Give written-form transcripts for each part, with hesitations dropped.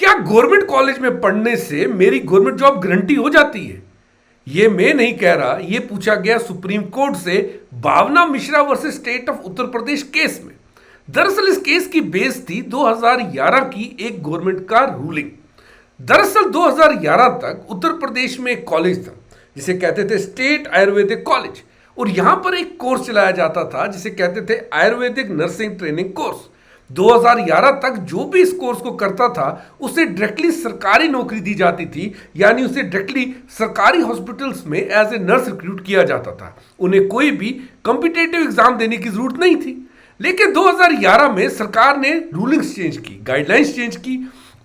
क्या government college में पढ़ने से मेरी गवर्नमेंट जॉब गारंटी हो जाती है? ये मैं नहीं कह रहा, ये पूछा गया सुप्रीम कोर्ट से Bhavna Mishra versus state of Uttar Pradesh case में। दरअसल इस केस की बेस थी 2011 की एक गवर्नमेंट का रूलिंग। दरअसल 2011 तक उत्तर प्रदेश में एक कॉलेज था जिसे कहते थे स्टेट आयुर्वेदिक कॉलेज, और यहां पर एक कोर्स चलाया जाता था जिसे कहते थे आयुर्वेदिक नर्सिंग ट्रेनिंग कोर्स। 2011 तक जो भी इस कोर्स को करता था उसे डायरेक्टली सरकारी नौकरी दी जाती थी, यानी उसे डायरेक्टली सरकारी हॉस्पिटल्स में एज ए नर्स रिक्रूट किया जाता था। उन्हें कोई भी कॉम्पिटिटिव एग्जाम देने की जरूरत नहीं थी। लेकिन 2011 में सरकार ने रूलिंग्स चेंज की, गाइडलाइंस चेंज की,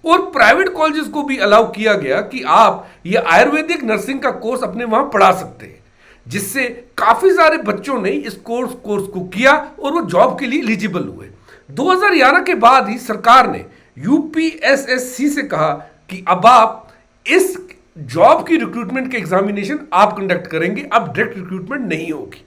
और प्राइवेट कॉलेजेस को भी अलाउ किया गया कि आप ये आयुर्वेदिक नर्सिंग का कोर्स अपने वहां पढ़ा सकते हैं, जिससे काफी सारे बच्चों ने इस कोर्स को किया और वो जॉब के लिए एलिजिबल हुए। 2011 के बाद ही सरकार ने यूपीएसएससी से कहा कि अब आप इस जॉब की रिक्रूटमेंट के एग्जामिनेशन आप कंडक्ट करेंगे, अब डायरेक्ट रिक्रूटमेंट नहीं होगी।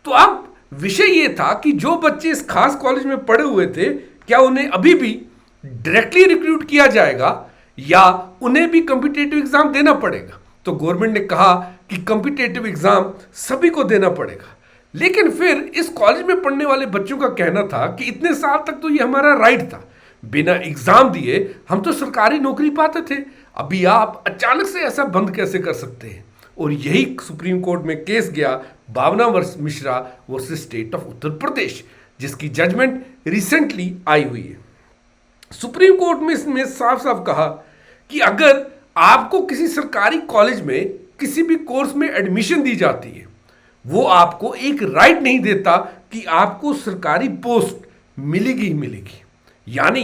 तो अब विषय यह था कि जो बच्चे इस खास कॉलेज में पढ़े हुए थे, क्या उन्हें अभी भी डायरेक्टली रिक्रूट किया जाएगा या उन्हें भी कॉम्पिटिटिव एग्जाम देना पड़ेगा? तो गवर्नमेंट ने कहा कि कॉम्पिटिटिव एग्जाम सभी को देना पड़ेगा। लेकिन फिर इस कॉलेज में पढ़ने वाले बच्चों का कहना था कि इतने साल तक तो ये हमारा राइट था, बिना एग्जाम दिए हम तो सरकारी नौकरी पाते थे, अभी आप अचानक से ऐसा बंद कैसे कर सकते हैं? और यही सुप्रीम कोर्ट में केस गया भावना Mishra versus state of Uttar प्रदेश, जिसकी जजमेंट रिसेंटली आई हुई है। सुप्रीम कोर्ट में इसमें साफ साफ कहा कि अगर आपको किसी सरकारी कॉलेज में किसी भी कोर्स में एडमिशन दी जाती है, वो आपको एक राइट नहीं देता कि आपको सरकारी पोस्ट मिलेगी ही मिलेगी। यानी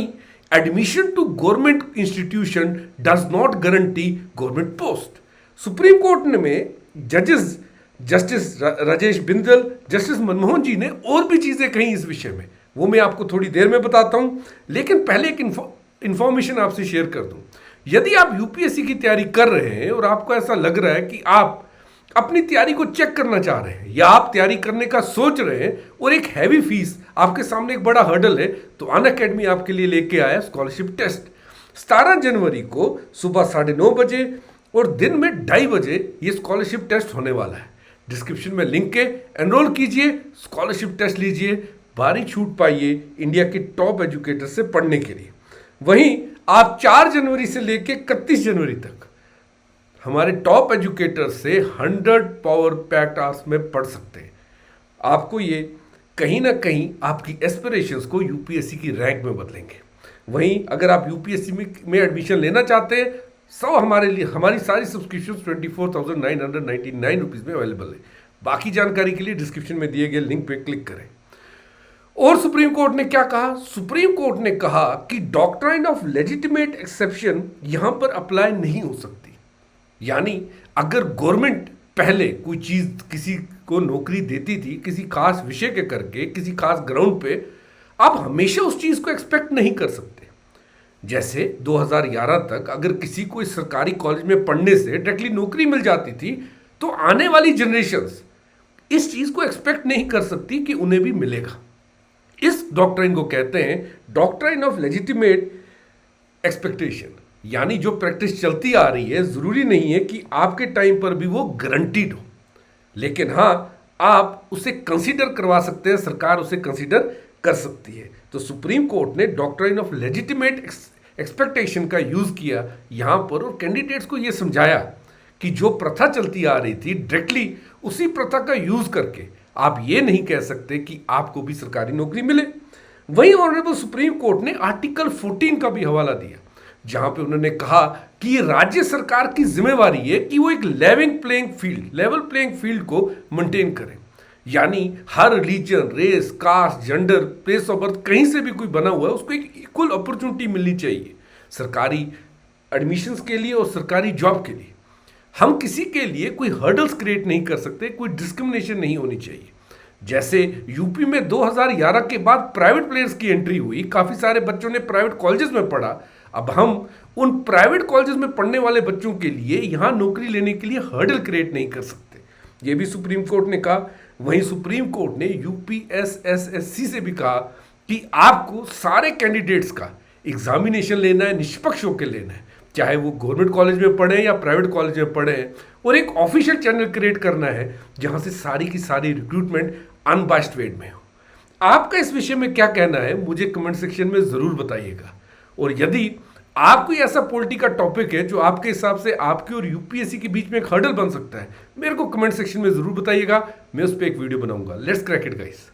admission to government institution does not guarantee government post. Supreme Court में जजेस जस्टिस राजेश बिंदल, जस्टिस मनमोहन जी ने और भी चीजें कही इस विषय में, वो मैं आपको थोड़ी देर में बताता हूं। लेकिन पहले एक इंफॉर्मेशन आपसे शेयर कर दूं। यदि आप यूपीएससी की तैयारी कर रहे हैं और आपको ऐसा लग रहा है कि आप अपनी तैयारी को चेक करना चाह रहे हैं या आप तैयारी करने का सोच रहे हैं और एक हैवी फीस आपके सामने एक बड़ा हर्डल है, तो अनअकैडमी आपके लिए लेके आया स्कॉलरशिप टेस्ट। 17 जनवरी को सुबह 9:30 बजे और दिन में 2:30 बजे ये स्कॉलरशिप टेस्ट होने वाला है। डिस्क्रिप्शन में लिंक है, एनरोल कीजिए, स्कॉलरशिप टेस्ट लीजिए, भारी छूट पाइए इंडिया के टॉप एजुकेटर से पढ़ने के लिए। वहीं आप 4 जनवरी से लेकर 31 जनवरी तक हमारे टॉप एजुकेटर से 100 पावर पैक्ड आवर्स में पढ़ सकते हैं। आपको ये कहीं ना कहीं आपकी एस्पिरेशंस को यूपीएससी की रैंक में बदलेंगे। वहीं अगर आप यूपीएससी में एडमिशन लेना चाहते हैं, हमारे लिए हमारी सारी सब्सक्रिप्शन 24,999 रुपीज़ में अवेलेबल है। बाकी जानकारी के लिए डिस्क्रिप्शन में दिए गए लिंक पे क्लिक करें। और सुप्रीम कोर्ट ने क्या कहा? सुप्रीम कोर्ट ने कहा कि डॉक्ट्राइन ऑफ लेजिटिमेट एक्सेप्शन यहां पर अप्लाई नहीं हो सकती। यानी अगर गवर्नमेंट पहले कोई चीज किसी को नौकरी देती थी किसी खास विषय के करके, किसी खास ग्राउंड पे, आप हमेशा उस चीज को एक्सपेक्ट नहीं कर सकते। जैसे 2011 तक अगर किसी को इस सरकारी कॉलेज में पढ़ने से डायरेक्टली नौकरी मिल जाती थी, तो आने वाली जनरेशंस इस चीज को एक्सपेक्ट नहीं कर सकती कि उन्हें भी मिलेगा। इस डॉक्ट्राइन को कहते हैं डॉक्ट्राइन ऑफ लेजिटिमेट एक्सपेक्टेशन। यानी जो प्रैक्टिस चलती आ रही है, जरूरी नहीं है कि आपके टाइम पर भी वो गारंटीड हो, लेकिन हाँ आप उसे कंसीडर करवा सकते हैं, सरकार उसे कंसीडर कर सकती है। तो सुप्रीम कोर्ट ने डॉक्ट्राइन ऑफ लेजिटिमेट एक्सपेक्टेशन का यूज किया यहां पर और कैंडिडेट्स को यह समझाया कि जो प्रथा चलती आ रही थी, डायरेक्टली उसी प्रथा का यूज करके आप ये नहीं कह सकते कि आपको भी सरकारी नौकरी मिले। वहीं ऑनरेबल सुप्रीम कोर्ट ने आर्टिकल 14 का भी हवाला दिया, जहां पे उन्होंने कहा कि ये राज्य सरकार की जिम्मेवारी है कि वो एक लेवल प्लेइंग फील्ड को मेंटेन करें। यानी हर religion, race, caste, gender, place of birth कहीं से भी कोई बना हुआ है, उसको एक इक्वल अपॉर्चुनिटी मिलनी चाहिए सरकारी एडमिशंस के लिए और सरकारी जॉब के लिए। हम किसी के लिए कोई हर्डल्स क्रिएट नहीं कर सकते, कोई डिस्क्रिमिनेशन नहीं होनी चाहिए। जैसे यूपी में 2011 के बाद प्राइवेट प्लेयर्स की एंट्री हुई, काफी सारे बच्चों ने प्राइवेट कॉलेजेस में पढ़ा। अब हम उन प्राइवेट कॉलेजेस में पढ़ने वाले बच्चों के लिए यहां नौकरी लेने के लिए हर्डल क्रिएट नहीं कर सकते, यह भी सुप्रीम कोर्ट ने कहा। वहीं सुप्रीम कोर्ट ने यूपीएसएसएससी से भी कहा कि आपको सारे कैंडिडेट्स का एग्जामिनेशन लेना है, निष्पक्ष होकर लेना है, चाहे वो गवर्नमेंट कॉलेज में पढ़े या प्राइवेट कॉलेज में पढ़े, और एक ऑफिशियल चैनल क्रिएट करना है जहां से सारी की सारी रिक्रूटमेंट अनबाइस्ड वे में हो। आपका इस विषय में क्या कहना है मुझे कमेंट सेक्शन में ज़रूर बताइएगा। और यदि आप कोई ऐसा पॉलिटी का टॉपिक है जो आपके हिसाब से आपकी और यूपीएससी के बीच में एक हर्डल बन सकता है, मेरे को कमेंट सेक्शन में ज़रूर बताइएगा, मैं उस पर एक वीडियो बनाऊंगा। Let's crack it guys.